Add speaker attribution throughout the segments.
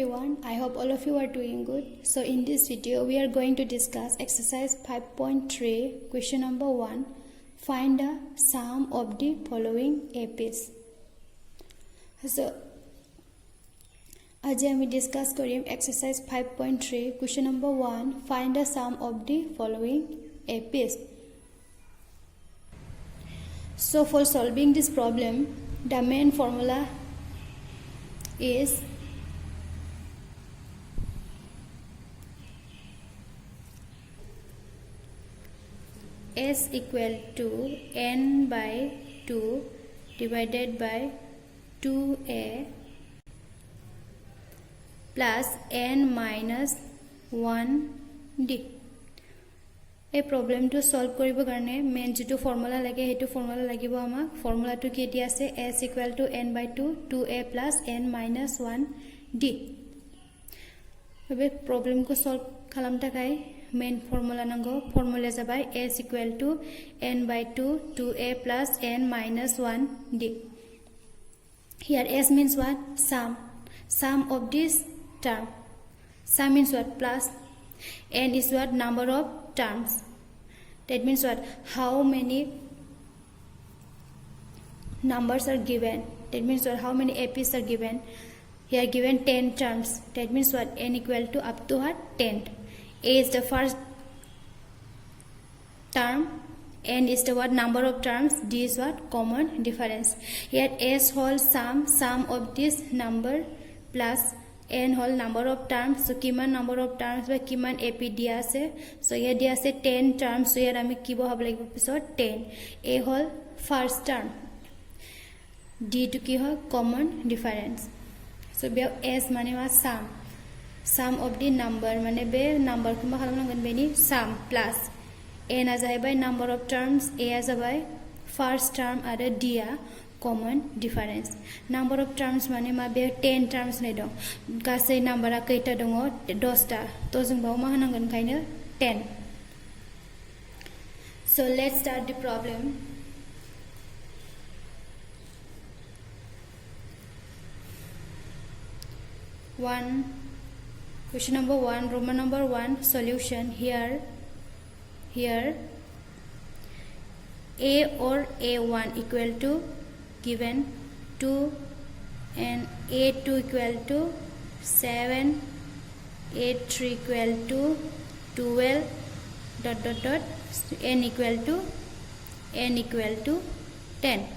Speaker 1: everyone, I hope all of you are doing good. So in this video we are going to discuss exercise 5.3 question number 1. Find the sum of the following APs. So आज हम discuss करें exercise 5.3 question number 1. Find the sum of the following APs. So for solving this problem, the main formula is S equal to n by 2 divided by 2a plus n minus 1d. এই প্ৰবলেমটো solve কৰিব কাৰণে main যেটো formula লাগে হেতু formula লাগিব আমাক ফৰ্মুলাটো কি দিয়া আছে s equal to n by 2 2a plus n minus 1d હવે प्रॉब्लम को सॉल्व खालाम थाखाय मेन फॉर्मूला नांगौ फॉर्मूला जाबाय s equal to n by 2 2a plus n minus 1d. Here s means what? Sum of this term. Sum means what? Plus. N is what? Number of terms. That means what? How many numbers are given? That means what? How many APs are given? Here given 10 terms. That means what? N equal to up to what? 10. A is the first term, n is the what number of terms, d is what common difference. Here s whole sum of this number plus n whole number of terms. So kiman number of terms by kiman ap dia ase. So here dia ase 10 terms. So here ami kibo hob lagibo pisot 10. A whole first term, d to ki hoy common difference. So be s mane wa sum of the number mane be number ko ma khalam ngan beni sum plus n as by number of terms, a as by first term are dia common difference. Number of terms mane ma be 10 terms ne dong gasai number a kaita dongo 10 ta to jung ba ma hanangan kaina 10. So let's start the problem. Question number 1, Roman number 1, solution. Here a or a1 equal to given 2 and a2 equal to 7, a3 equal to 12 ... n equal to 10.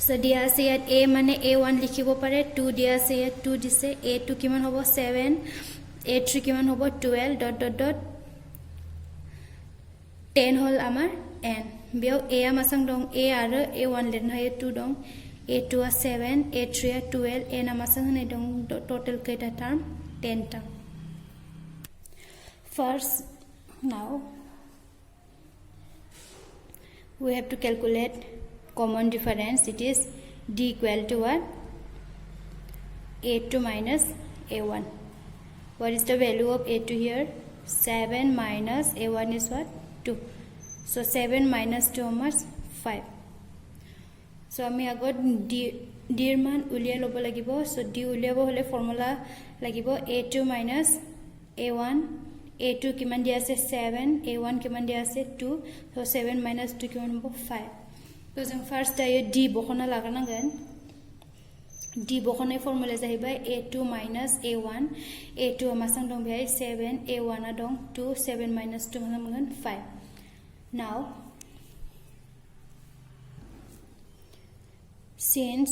Speaker 1: So dia ase yat a mane a1 likhibo pare 2 dia ase yat 2 dise a2 kiman hobo 7 a3 kiman hobo 12 ... 10 hol amar n bio a amasang dong a aro a1 len hoye 2 dong a2 a 7 a3 a 12 n amasang ne dong total kaita term 10 term. First now we have to calculate common difference. It is d equal to what? a2 minus a1. What is the value of a2 here? 7 minus a1 is what? 2. So 7 minus 2 is 5. So ami agot d er man ulia lobo lagibo. So d uliabo hole formula lagibo a2 minus a1. a2 kiman dia ase 7, a1 kiman dia ase 2. So 7 minus 2 kiman hobo 5. So jeng first ayo d bokhona lagana gan d bokhona formula jahibai a2 minus a1 a2 amasang dong bhai 7 a1 adong 2 7 minus 2 mangan 5. Now since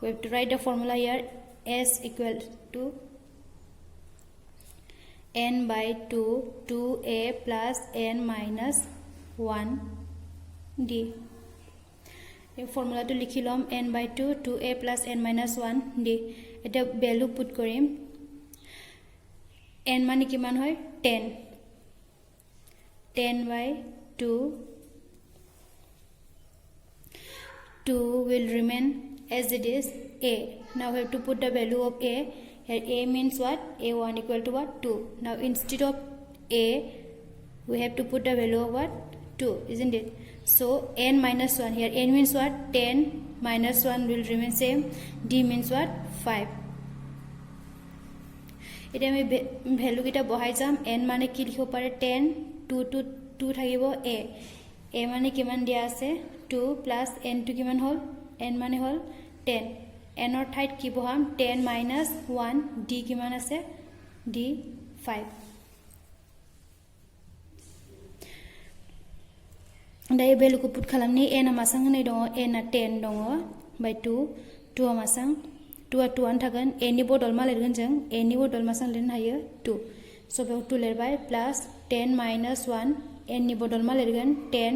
Speaker 1: we have to write the formula here, s equal to n by 2 2a plus n minus 1d. এই ফর্মুলাটো লিখি লম n by 2 2a plus n minus 1d. এটা value put কৰিম n মানে কিমান হয় 10 by 2 will remain as it is a. Now we have to put the value of a. Here a means what? a1 equal to what? 2. Now instead of a we have to put the value of what? 2, isn't it? So n minus 1 here, n means what? 10 minus 1 will remain same. D means what? 5. এতিয়া আমি value কিটা বহাই যাম n মানে কি লিখিব পারে 10 2 to 2 থাকিব a a মানে কিমান দিয়া আছে 2 প্লাস n টু কিমান হল n মানে হল 10 n অৰ ঠাইত কি বহাম 10 minus 1 d কিমান আছে d 5 दायो भ्यालु को पुट खालामनि n आमासां होनाय दङ n आ 10 दङ बाय 2 2 आमासां 2 आ 2 आन थागोन a नि बदल मा लिरगोन जों a नि बदल मासां लिरनो हायो 2 सो बेयाव 2 लिरबाय प्लस 10 minus 1 n नि बदल मा लिरगोन 10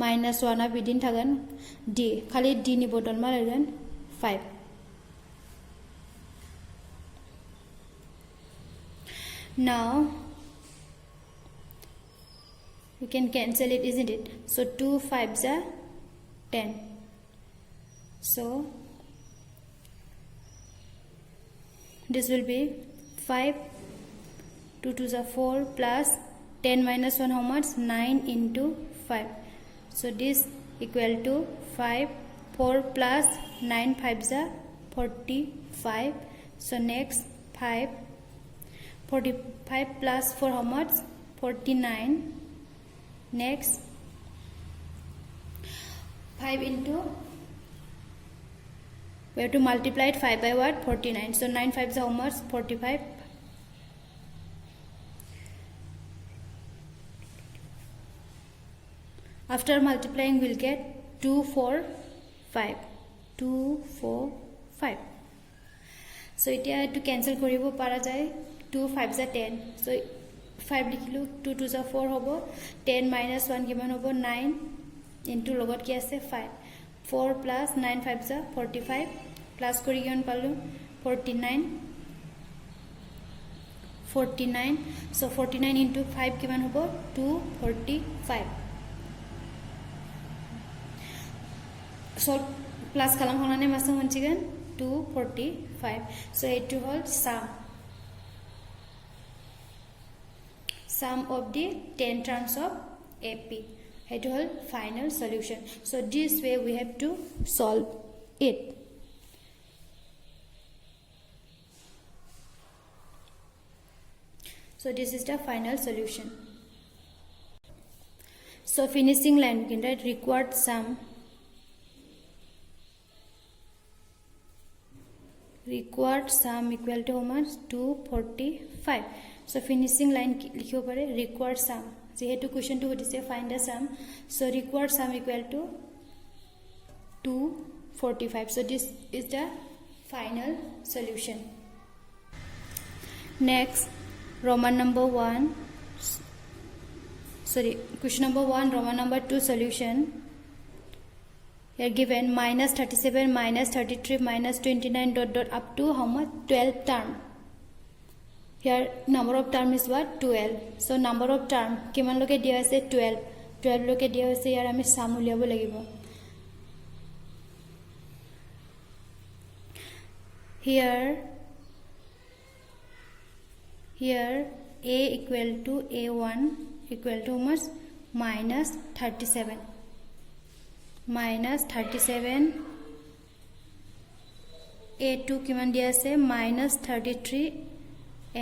Speaker 1: minus 1 आ बिदिनो थागोन d खालि d नि बदल मा लिरगोन 5 now you can cancel it, isn't it? So 2 5s are 10. So this will be 5 2 2s are 4 plus 10 minus 1 how much 9 into 5. So this equal to 5 4 plus 9 5s are 45. So next 5 45 plus 4 how much 49. Next 5 into we have to multiply it 5 by what 49. So 9 5s how much 45. After multiplying we'll get 2 4 5 2 4 5. So এতিয়া to cancel কৰিব পাৰা যায় 2 5s are 10. So 5 লিখিলো 2 2s are 4 হবো 10 minus 1 কিমান হবো 9 into লগত কি আছে 5 4 plus 9 5s are 45 plus কৰি কিমান পালো 49 so 49 into 5 কিমান হবো 245 so plus খালাম হলানে মাসং হনছিগেন 245 so এইটো হল sum of the 10 terms of AP. It will final solution. So this way we have to solve it. So this is the final solution. So finishing line we can write required sum equal to how much 245. So finishing line लिखियो पारे required sum जेहेतु question टू होदिसे find the sum so required sum equal to 245. So this is the final solution. Next Roman number 1 question number 1 Roman number 2 solution. Here given minus 37 minus 33 minus 29 dot up to how much 12 term. Here number of term is what 12. So number of term kiman loke dia ase 12 loke dia ase yar ami sum uliabo lagibo. Here a equal to a1 equal to how much minus 37 a2 kiman dia ase minus 33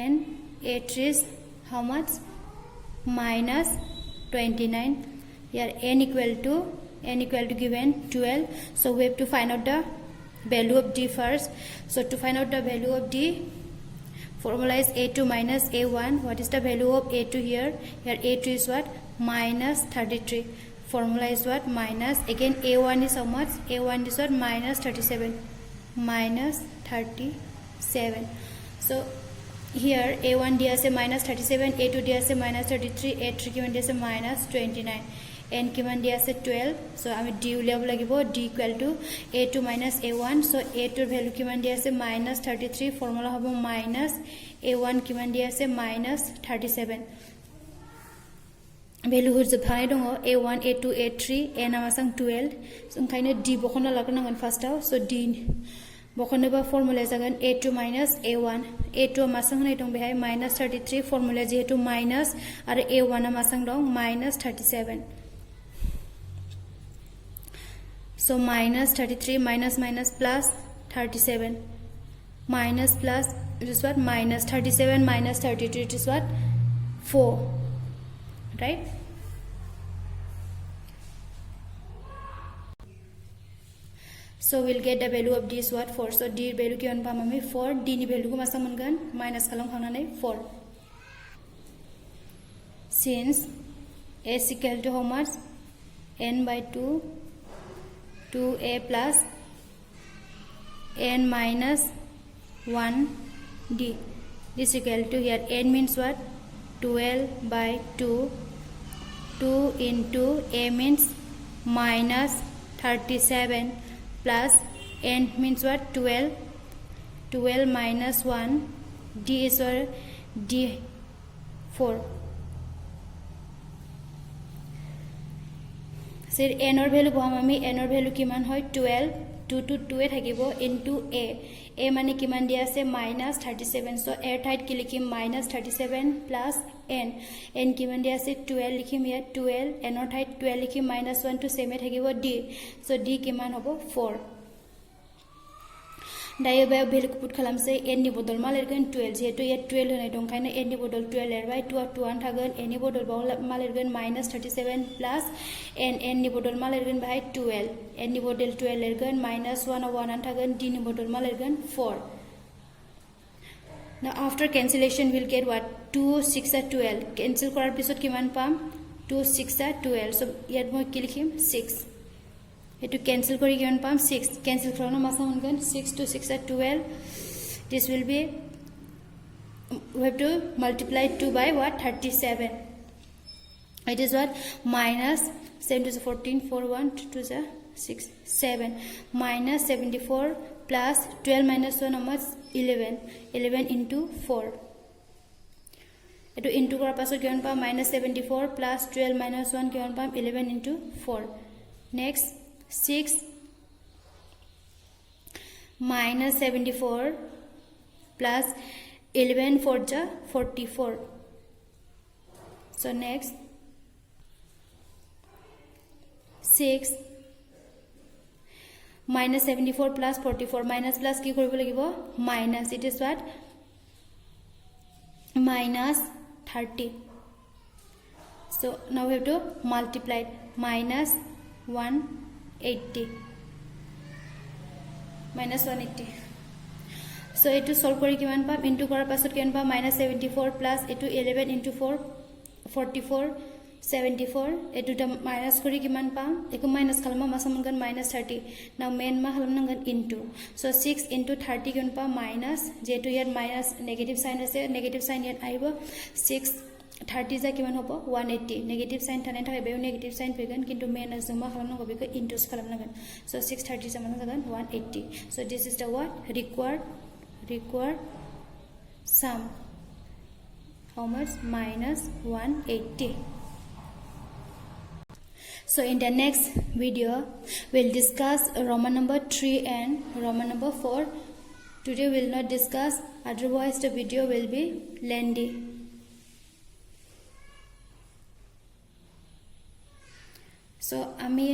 Speaker 1: and a3 is how much minus 29. Here n equal to given 12. So we have to find out the value of d first. So to find out the value of d, formula is a2 minus a1. What is the value of a2 here? Here a2 is what minus 33. Formula is what minus again a1 is how much a1 is what minus 37. So here a1 dia se minus 37 a2 dia se minus 33 a3 kiman dia se minus 29 n kiman dia se 12. So ami d uliabo lagibo d equal to a2 minus a1. So a2 er value kiman dia se minus 33 formula hobo minus a1 kiman dia se minus 37 value hur bhai dong a1 a2 a3 n amasang 12. So kaine d bokhona lagnangan first how. So d bokhone ba formula jagan a2 minus a1 a2 amasang nai dong behai minus 33 formula jehetu minus ar a1 amasang dong minus 37. So minus 33 minus minus plus 37 minus plus it is what minus 37 minus 32, it is what 4, right? So we'll get the value of D is what 4. So D value ki on pam ami 4, D ni value ko masa mangan minus kalang khana nai 4. Since S equal to how much? N by 2, 2A plus N minus 1 D. This equal to here N means what? 12 by 2. 2 into A means minus 37 plus N means what? 12. 12 minus 1. D is what? D 4. So N or value baham ami N or value kiman hoy 12. 2 to 2 e thakibo into A mane kiman dia ase minus 37. So A thait ki likhim minus 37 plus N kiman dia ase 12 likhim here 12. N or thait 12 likhim minus 1 to same e thakibo D. So D kiman hobo 4. Dayo ba value ko put khalam se N ni bodol mal ergen 12 jeto ye 12 honai dong khaina N ni bodol 12 er by 2 to 1 thagan N ni bodol mal ergen minus 37 plus N ni bodol mal ergen by 12 N ni bodol 12 ergen minus 1 or 1 thagan D ni bodol mal ergen 4. Now after cancellation we'll get what? 2 6 are 12. Cancel korar pisot kiman pam? 2 6 are 12. So yet moi ki likhim 6. To cancel kori kiman pam 6. Cancel korona masa mangan 6 to 6 are 12. This will be, we have to multiply 2 by what? 37. It is what? Minus 7 to the 14, 4 1 2 to the 6 7 minus 74 plus 12 minus 1 how much? 11. 11 into 4. Eto into kora pasot kiman pam minus 74 plus 12 minus 1 kiman pam 11 into 4. Next 6 minus 74 plus 11 for the 44. So next 6 minus 74 plus 44 minus plus ki koribo lagibo minus, it is what? Minus 30. So now we have to multiply it. Minus 180 minus 180. So etu solve kori kiman pam into korar pasot kiman pam minus 74 plus etu 11 into 4 44 74 etu ta minus kori kiman pam eku minus kalma masamangan minus 30. Now main ma halamnangan into. So 6 into 30 kiman pam minus jetu here minus negative sign ase negative sign here aibo 6 30 ja kiman hobo 180 negative sign thane thake be negative sign pegan kintu main as jama khalamna hobe ko into khalamna gan. So 630 jaman jagan 180. So this is the what? Required sum. How much? Minus 180. So in the next video we'll discuss Roman number 3 and Roman number 4. Today we'll not discuss, otherwise the video will be lengthy. So আমি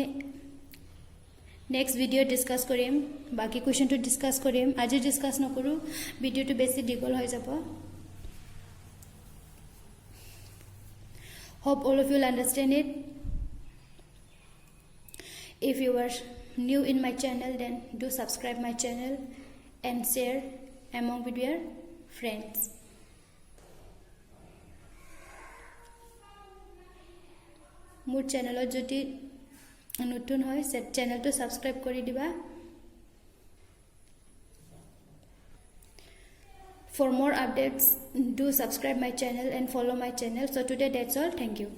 Speaker 1: next video discuss কৰিম, বাকি question to discuss কৰিম, আজি discuss নকৰো, video to বেছি দীঘল হৈ যাব. Hope all of you will understand it. If you are new in my channel, then do subscribe my channel and share among with your friends. More channel jodi notun hoy set channel to subscribe kori diba. For more updates, do subscribe my channel and follow my channel. So today that's all. Thank you.